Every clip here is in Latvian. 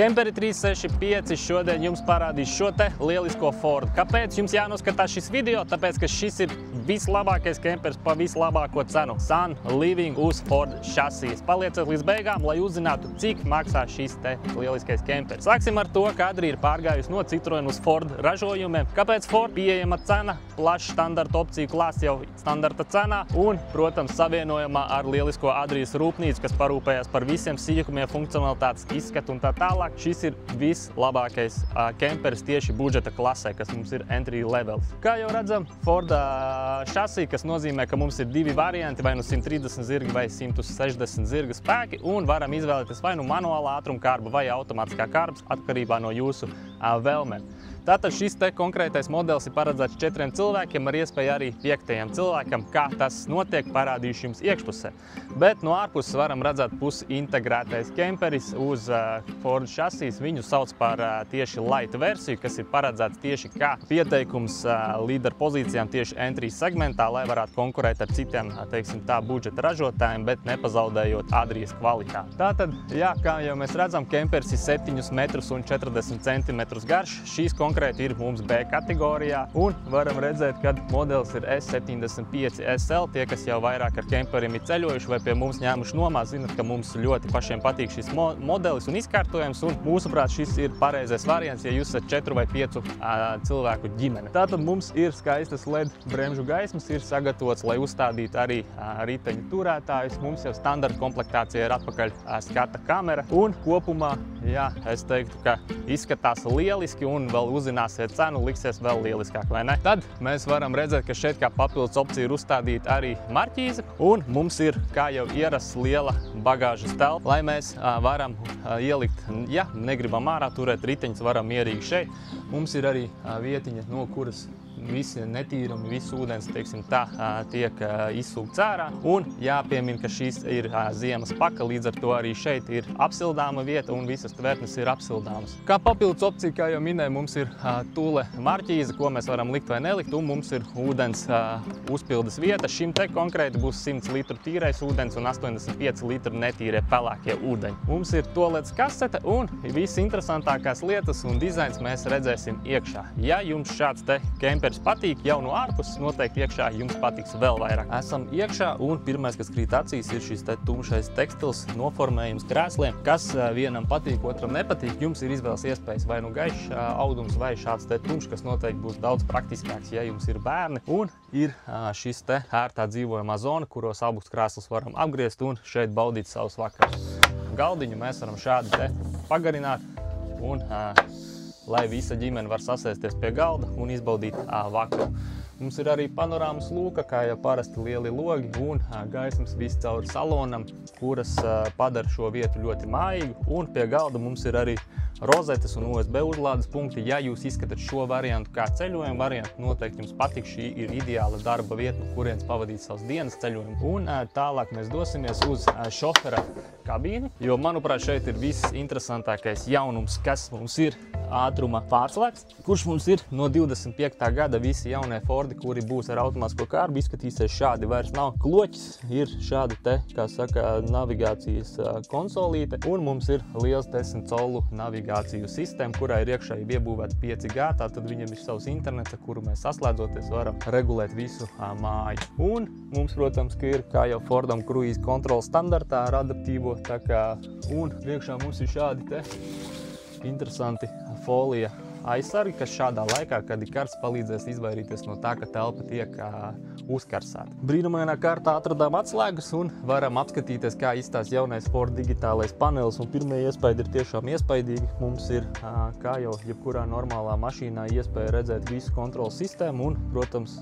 Kemperi 365 šodien jums parādīs šo te lielisko Fordu. Kāpēc jums jānoskatās šis video? Tāpēc, ka šis ir vislabākais kemperis pa vislabāko cenu. Sun Living uz Ford šasijas. Palieciet līdz beigām, lai uzzinātu, cik maksā šis te lieliskais kemperis. Sāksim ar to, ka Adrija ir pārgājusi no Citroen uz Ford ražojumiem. Kāpēc Ford? Pieejama cena, plašs standarta opciju klāsts jau standarta cenā un, protams, savienojamā ar lielisko Adrijas rūpnīcu, kas parūpējās par visiem sīkumiem, funkcionalitātes, izskatu un tā tālāk. Šis ir vislabākais kemperis tieši budžeta klasē, kas mums ir entry levels. Kā jau redzam, Ford šasī, kas nozīmē, ka mums ir divi varianti, vai nu 130 zirgi vai 160 zirga spēki, un varam izvēlēties vai nu manuālā ātruma kārba vai automātiskā kārbas atkarībā no jūsu vēlmēm. Tātad šis te konkrētais modelis ir paredzēts 4 cilvēkiem, ar iespēju arī 5. cilvēkam. Kā tas notiek, parādīšu jums iekšpusē. Bet no ārpuses varam redzēt pusi integrētais kemperis uz Ford šasīs. Viņu sauc par tieši light versiju, kas ir paredzēts tieši kā pieteikums līderu pozīcijām tieši entry segmentā, lai varētu konkurēt ar citiem, teiksim tā, budžeta ražotājiem, bet nepazaudējot Adrijas kvalitāti. Tātad, jā, kā jau mēs redzam, kemperis ir 7 metrus un 40 centimetrus garš. Šīs konkrēti ir mums B kategorijā, un varam redzēt, ka modelis ir S75 SL. Tie, kas jau vairāk ar kemperiem ir ceļojuši vai pie mums ņēmuši nomā, zinat, ka mums ļoti pašiem patīk šis modelis un izkārtojums, un mūsuprāt šis ir pareizais variants, ja jūs esat 4 vai 5 cilvēku ģimene. Tātad mums ir skaistas LED bremžu gaismas, ir sagatavots, lai uzstādītu arī riteņu turētājus. Mums jau standarta komplektācija ir atpakaļ skata kamera, un kopumā, jā, es teiktu, ka izskatās lieliski, un vēl uzzināsiet cenu, liksies vēl lieliskāk, vai ne? Tad mēs varam redzēt, ka šeit kā papildus opcija ir uzstādīta arī marķīze, un mums ir, kā jau ierasts, liela bagāžas telpa, lai mēs varam ielikt, ja negribam ārā turēt riteņus, varam mierīgi šeit. Mums ir arī vietiņa, no kuras visi netīrumi, viss ūdens, teiksim tā, tiek izsūkts ārā. Un jāpiemin, ka šīs ir ziemas paka, līdz ar to arī šeit ir apsildāma vieta un visas tvertnes ir apsildāmas. Kā papildus opcija, kā jau minēju, mums ir tule marķīze, ko mēs varam likt vai nelikt, un mums ir ūdens uzpildes vieta. Šim te konkrēti būs 100 litru tīrais ūdens un 85 litru netīrie pelēkie ūdeņi. Mums ir toaletes kasete, un viss interesantākās lietas un dizains mēs redzēsim iekšā. Ja jums šāds te kemperis patīk jau no ārpuses, noteikti iekšā jums patiks vēl vairāk. Esam iekšā, un pirmais, kas krīt acīs, ir šis te tumšais tekstils noformējums krēsliem. Kas vienam patīk, otram nepatīk, jums ir izvēles iespējas vai nu gaišs audums vai šāds te tumšs, kas noteikti būs daudz praktiskāks, ja jums ir bērni. Un ir šis te ērtā dzīvojamā zona, kuros abus krēslus varam apgriezt un šeit baudīt savus vakarus. Galdiņu mēs varam šādi te pagarināt un lai visa ģimene var sasēsties pie galda un izbaudīt vakaru. Mums ir arī panorāmas lūka, kā jau parasti lieli logi un gaismas viscaur salonam, kuras padara šo vietu ļoti mājīgu. Un pie galda mums ir arī rozetes un USB uzlādes punkti. Ja jūs izskatāt šo variantu kā ceļojumu variantu, noteikti jums patīk. Šī ir ideāla darba vieta, no kurienes pavadīt savas dienas ceļojumu. Un tālāk mēs dosimies uz šofera kabīni, jo, manuprāt, šeit ir viss interesantākais jaunums, kas mums ir ātruma pārslēgs, kurš mums ir no 25. gada. Visi jaunie Fordi, kuri būs ar automātisko kārbu, izskatīsies šādi. Vairs nav kloķis, ir šādi te, kā saka, navigācijas konsolīte, un mums ir liels 10 colu navigāciju sistēma, kurā ir iekšēji iebūvēts 5G, tātad viņam ir savs internets, ar kuru mēs saslēdzoties varam regulēt visu māju. Un mums, protams, ka ir, kā jau Fordam, cruise control standartā ar adaptīvo, tā kā, un priekšā mums ir šādi te interesanti folija aizsargi, kas šādā laikā, kad ir karsts, palīdzēs izvairīties no tā, ka telpa tiek uzkarsēta. Brīnumainā kārtā atradām atslēgas un varam apskatīties, kā izstās jaunais Ford digitālais panelis, un pirmie iespaidi ir tiešām iespaidīgi. Mums ir, kā jau jebkurā normālā mašīnā, iespēja redzēt visu kontrolas sistēmu, un, protams,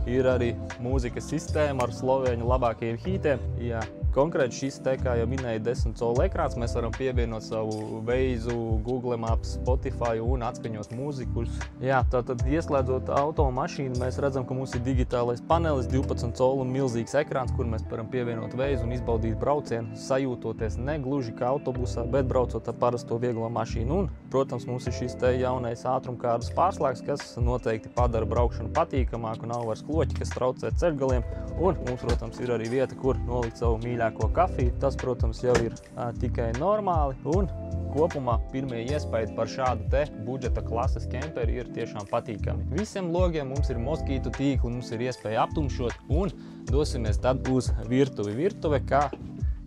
ir arī mūzikas sistēma ar slovēņu labākajiem hītiem. Jā. Konkrēti šis te, kā jau minēju, 10 colu ekrāns, mēs varam pievienot savu Waze, Google Maps, Spotify un atskaņot mūziku. Jā, tātad ieslēdzot automašīnu, mēs redzam, ka mums ir digitālais panelis, 12 colu milzīgs ekrāns, kur mēs varam pievienot Waze un izbaudīt braucienu, sajūtoties ne gluži kā autobusā, bet braucot ar parasto vieglo mašīnu. Un, protams, mums ir šis te jaunais ātrumkārtas pārslēgs, kas noteikti padara braukšanu patīkamāku, nav vairs loķi, kas traucē ceļgaliem. Un mums, protams, ir arī vieta, kur nolikt savu mīļāko kafiju. Tas, protams, jau ir tikai normāli. Un kopumā pirmie iespējas par šādu te budžeta klases kemperi ir tiešām patīkami. Visiem logiem mums ir moskītu tīkli, mums ir iespēja aptumšot un dosimies tad uz virtuvi. Virtuve, kā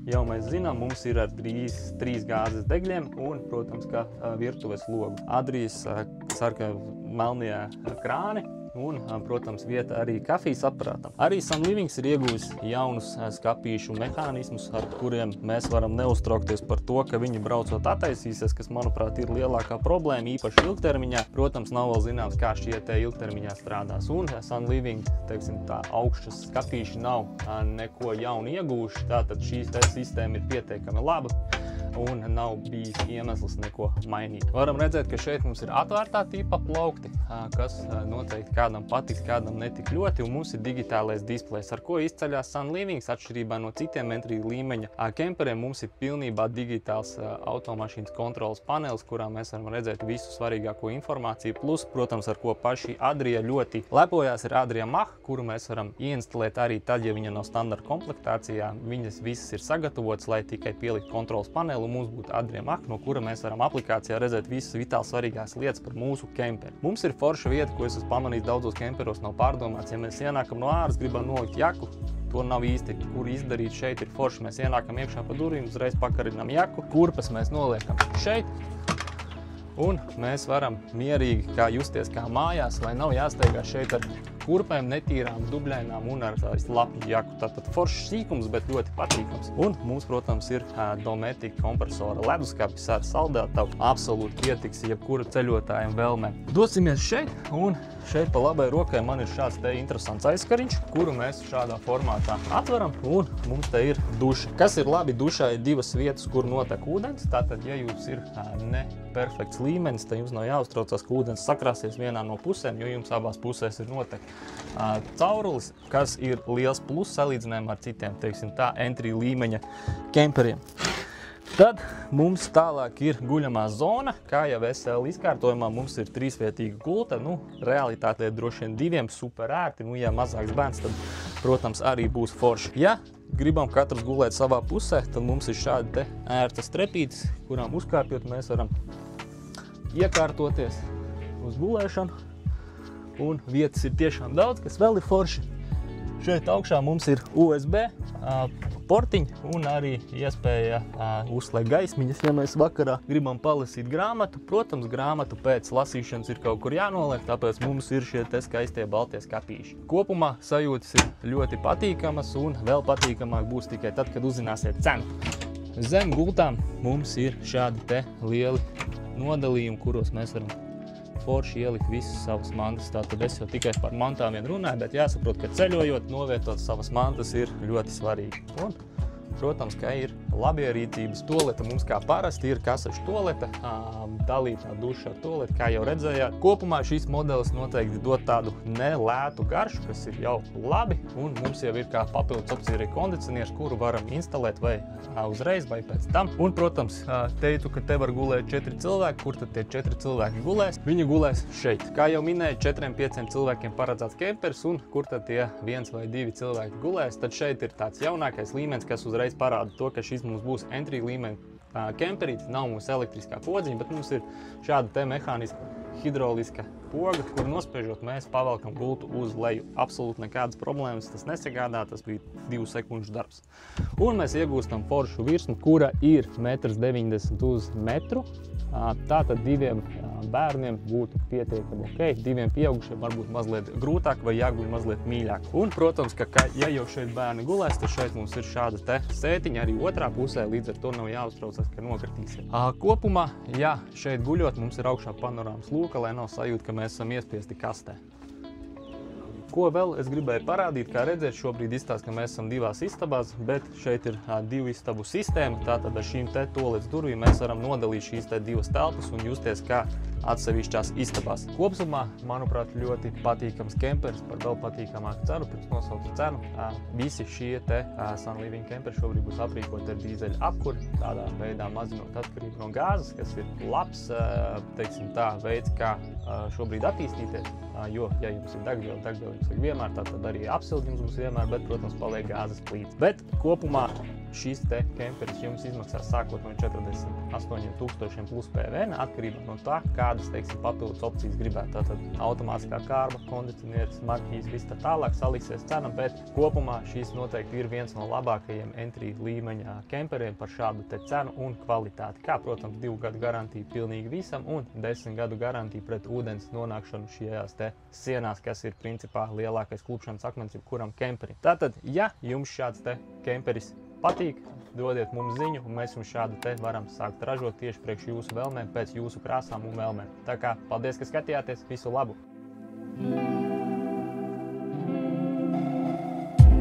jau mēs zinām, mums ir ar 3 gāzes degļiem un, protams, kā virtuves logu. Adrijas sarka melnie krāni un, protams, vieta arī kafijas aparātam. Arī Sun Living ir ieguvis jaunus skapīšu mehānismus, ar kuriem mēs varam neuztraukties par to, ka viņi braucot attaisīsies, kas, manuprāt, ir lielākā problēma, īpaši ilgtermiņā. Protams, nav vēl zināms, kā šie te ilgtermiņā strādās. Un Sun Living, teiksim, tā augšas skapīši nav neko jaunu iegūši, tātad šīs te sistēma ir pietiekami laba un nav bijis iemesls neko mainīt. Varam redzēt, ka šeit mums ir atvērtā tipa plaukti, kas noteikti kādam patiks, kādam netik ļoti, un mums ir digitālais displejs, ar ko izceļās Sun Living. Atšķirībā no citiem entry līmeņa kemperiem mums ir pilnībā digitāls automašīnas kontrolas panelis, kurā mēs varam redzēt visu svarīgāko informāciju, plus, protams, ar ko paši Adria ļoti lepojās, ir Adria Mach, kuru mēs varam ieinstalēt arī tad, ja viņa nav standarta komplektācijā. Viņas visas ir sagatavotas, lai tikai pielikt kontrolas paneli, un mums būtu Adria Mach, no kura mēs varam aplikācijā redzēt visas vitāli svarīgās lietas par mūsu kemperi. Mums ir forša vieta, ko es esmu pamanījis daudzos kemperos, nav pārdomāts. Ja mēs ienākam no āras, gribam nolikt jaku, to nav īsti, kur izdarīt. Šeit ir forši, mēs ienākam iekšā pa durvīm, uzreiz pakarinām jaku, kurpes mēs noliekam šeit, un mēs varam mierīgi kā justies kā mājās, lai nav jāsteigā šeit ar kurpēm, netīrām, dubļainām un ar slapju jaku. Tātad foršs sīkums, bet ļoti patīkams. Un mums, protams, ir Dometic kompresora leduskapis ar saldētavu. Absolūti pietiks jebkura ceļotājiem vēlmēm. Dosimies šeit, un šeit pa labai rokai man ir šāds te interesants aizkariņš, kuru mēs šādā formātā atveram, un mums te ir duša. Kas ir labi, dušā ir 2 vietas, kur notek ūdens. Tātad, ja jums ir ne perfekts līmenis, tad jums nav jāuztraucās, ka ūdens sakrāsies vienā no pusēm, jo jums abās pusēs ir notek caurulis, kas ir liels plus salīdzinājumā ar citiem, teiksim tā, entry līmeņa kemperiem. Tad mums tālāk ir guļamā zona, kā jau SL izkārtojumā mums ir 3-vietīga gulta, realitātē droši vien 2 super ērti, ja mazāks bērns, tad, protams, arī būs forši. Ja gribam katrs gulēt savā pusē, tad mums ir šādi te ērtas trepītes, kurām uzkāpjot mēs varam iekārtoties uz gulēšanu. Un vietas ir tiešām daudz, kas vēl ir forši. Šeit augšā mums ir USB portiņi un arī iespēja uzslēgt gaismiņas, ja mēs vakarā gribam palasīt grāmatu. Protams, grāmatu pēc lasīšanas ir kaut kur jānoliek, tāpēc mums ir šie te skaistie baltie skapīši. Kopumā sajūtas ir ļoti patīkamas, un vēl patīkamāk būs tikai tad, kad uzzināsiet cenu. Zem gultām mums ir šādi te lieli nodalījumi, kuros mēs varam forši ielikt visas savas mantas. Tātad es jau tikai par mantām vien runāju, bet jāsaprot, ka ceļojot, novietot savas mantas ir ļoti svarīgi. Un, protams, ka ir labierīcības toleta. Mums kā parasti ir kasaču toleta, dalītā duša ar toleti, kā jau redzējāt. Kopumā šis modelis noteikti dod tādu nelētu garšu, kas ir jau labi, un mums jau ir kā papildus opcija arī kondicionieris, kuru varam instalēt vai uzreiz vai pēc tam. Un, protams, teicu, ka te var gulēt 4 cilvēki. Kur tad tie 4 cilvēki gulēs? Viņi gulēs šeit. Kā jau minēju, 4-5 cilvēkiem paredzēts kemperis, un kur tad tie 1 vai 2 cilvēki gulēs? Tad šeit ir tāds jaunākais līmenis, kas uzreiz parāda to, ka šis mums būs entry līmeņa kemperītis. Nav mums elektriskā podziņa, bet mums ir šāda te mehāniska hidrauliska poga, kur nospiežot mēs pavelkam gultu uz leju. Absolūti nekādas problēmas tas nesagādā, tas bija 2 sekundžu darbs. Un mēs iegūstam foršu virsmu, kura ir 1,90 m uz metru. Tātad 2 bērniem būtu pietiekami ok, 2 pieaugušiem varbūt mazliet grūtāk vai jāguļ mazliet mīļāk. Un, protams, ka ja jau šeit bērni gulēs, tad šeit mums ir šāda te sētiņa arī otrā pusē, līdz ar to nav jāuztraucas, ka nokritīsies. Kopumā, ja šeit guļot, mums ir augšā panorāmas lūka, lai nav sajūta, ka mēs esam iespiesti kastē. Ko vēl es gribēju parādīt, kā redzēt, šobrīd izstāsta, ka mēs esam 2 istabās, bet šeit ir 2 istabu sistēma. Tātad ar šīm te toaletes durvīm mēs varam nodalīt šīs te 2 telpas un justies kā atsevišķās istabās. Kopsumā, manuprāt, ļoti patīkams kemperis par vēl patīkamāku cenu, pirms nosaucu cenu. Visi šie te Sun Living kemperi šobrīd būs aprīkoti ar dīzeļa apkuri, tādā veidā mazinot atkarību no gāzes, kas ir labs, teiksim tā, veids, kā šobrīd attīstīties. Jo, ja jums ir degviela jums ir vienmēr, tad arī apsildījums būs vienmēr, bet, protams, paliek gāzes plīts. Bet kopumā šis te kemperis jums izmaksās sākot no 48,000 plus PVN, atkarībā no tā, kādas, teiksim, papildus opcijas gribētu. Tātad automātiskā kārba, kondicionieris, marķīs, viss tā tālāk saliksies cena, bet kopumā šis noteikti ir viens no labākajiem entry līmeņa kemperiem par šādu te cenu un kvalitāti. Kā, protams, 2 gadu garantija pilnīgi visam un 10 gadu garantija pret ūdens nonākšanu šajās te sienās, kas ir principā lielākais klupšanas akmens jebkuram kemperim. Tātad, ja jums šāds te kemperis patīk, dodiet mums ziņu, un mēs jums šādu te varam sākt ražot tieši priekš jūsu vēlmēm, pēc jūsu krāsām un vēlmēm. Tā kā paldies, ka skatījāties, visu labu!